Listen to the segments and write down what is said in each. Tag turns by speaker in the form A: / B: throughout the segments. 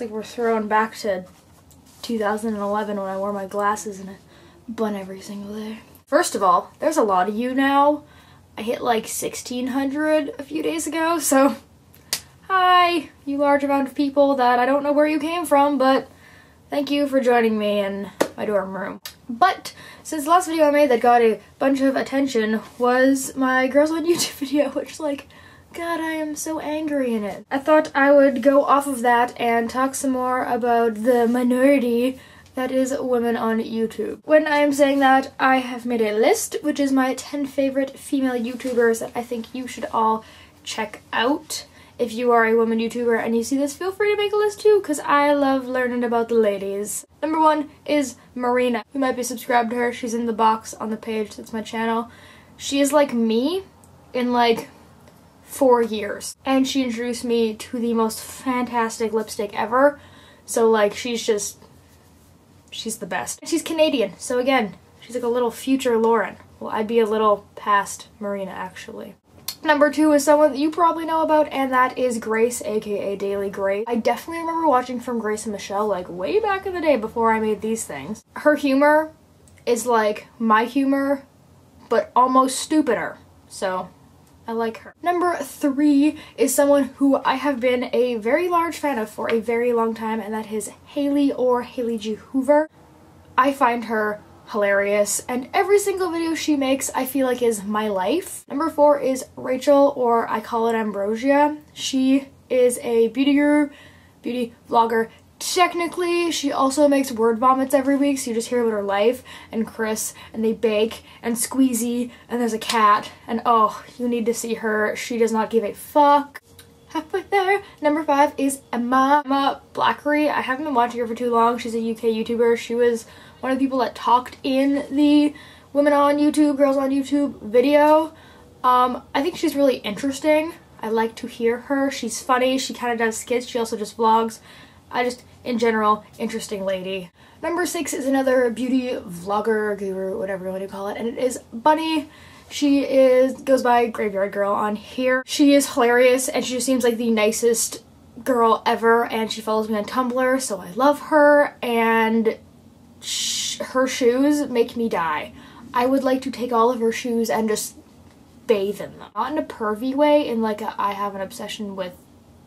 A: It's like we're thrown back to 2011 when I wore my glasses and a bun every single day. First of all, there's a lot of you now. I hit like 1,600 a few days ago, so hi, you large amount of people that I don't know where you came from, but thank you for joining me in my dorm room. But since the last video I made that got a bunch of attention was my Girls on YouTube video, which, like, God, I am so angry in it. I thought I would go off of that and talk some more about the minority that is women on YouTube. When I am saying that, I have made a list, which is my 10 favorite female YouTubers that I think you should all check out. If you are a woman YouTuber and you see this, feel free to make a list too, because I love learning about the ladies. Number 1 is Marina. You might be subscribed to her. She's in the box on the page. That's my channel. She is like me in like 4 years. And she introduced me to the most fantastic lipstick ever. So like she's the best. And she's Canadian, so again, she's like a little future Lauren. Well, I'd be a little past Marina, actually. Number 2 is someone that you probably know about, and that is Grace, aka Daily Grace. I definitely remember watching from Grace and Michelle like way back in the day before I made these things. Her humor is like my humor, but almost stupider, so I like her. Number 3 is someone who I have been a very large fan of for a very long time, and that is Haley, or Haley G. Hoover. I find her hilarious, and every single video she makes I feel like is my life. Number 4 is Rachel, or I call it Ambrosia. She is a beauty guru, beauty vlogger. Technically, she also makes word vomits every week, so you just hear about her life, and Chris, and they bake, and Squeezy, and there's a cat, and oh, you need to see her. She does not give a fuck. Halfway there. Number 5 is Emma Blackery. I haven't been watching her for too long. She's a UK YouTuber. She was one of the people that talked in the Women on YouTube, Girls on YouTube video. I think she's really interesting. I like to hear her. She's funny. She kind of does skits. She also just vlogs. In general, interesting lady. Number 6 is another beauty vlogger, guru, whatever you want to call it, and it is Bunny. She goes by Graveyard Girl on here. She is hilarious, and she just seems like the nicest girl ever, and she follows me on Tumblr, so I love her, and her shoes make me die. I would like to take all of her shoes and just bathe in them. Not in a pervy way, in like a I have an obsession with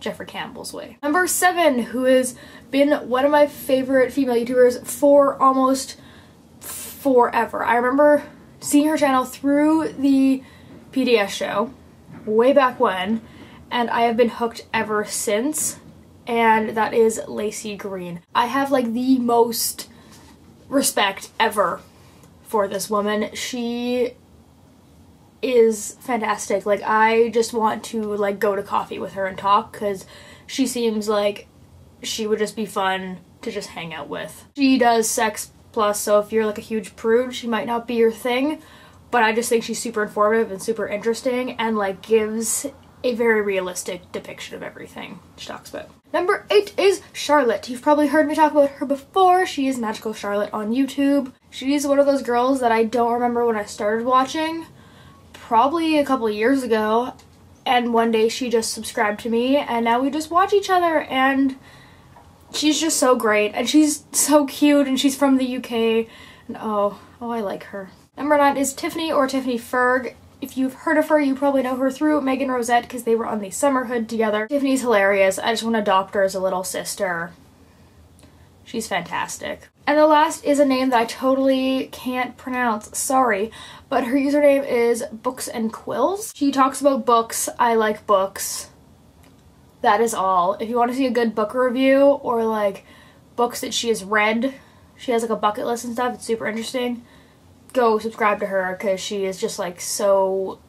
A: Jeffrey Campbell's way. Number 7, who has been one of my favorite female YouTubers for almost forever. I remember seeing her channel through the PDS show way back when, and I have been hooked ever since, and that is Lacey Green. I have like the most respect ever for this woman. She is fantastic. Like, I just want to like go to coffee with her and talk, because she seems like she would just be fun to just hang out with. She does sex plus, so if you're like a huge prude, she might not be your thing, but I just think she's super informative and super interesting, and like gives a very realistic depiction of everything she talks about. Number 8 is Charlotte. You've probably heard me talk about her before. She is Magical Charlotte on YouTube. She's one of those girls that I don't remember when I started watching, probably a couple years ago, and one day she just subscribed to me, and now we just watch each other, and she's just so great, and she's so cute, and she's from the UK, and oh, I like her. Number 9 is Tiffany, or Tiffany Ferg. If you've heard of her, you probably know her through Megan Rosette, because they were on the Summerhood together. Tiffany's hilarious. I just want to adopt her as a little sister. She's fantastic. And the last is a name that I totally can't pronounce, sorry, but her username is Books and Quills. She talks about books. I like books. That is all. If you want to see a good book review, or like books that she has read, she has like a bucket list and stuff, it's super interesting. Go subscribe to her, because she is just like so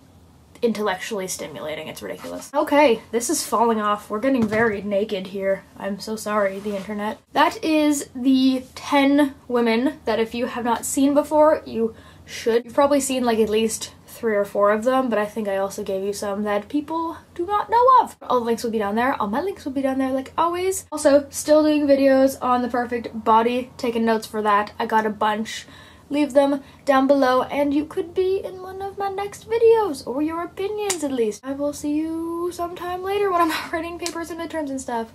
A: intellectually stimulating. It's ridiculous. Okay, this is falling off. We're getting very naked here. I'm so sorry, the internet. That is the 10 women that if you have not seen before, you should. You've probably seen like at least 3 or 4 of them, but I think I also gave you some that people do not know of. All the links will be down there. All my links will be down there like always. Also, still doing videos on the perfect body. Taking notes for that. I got a bunch. Leave them down below, and you could be in one of my next videos, or your opinions at least. I will see you sometime later when I'm writing papers and midterms and stuff.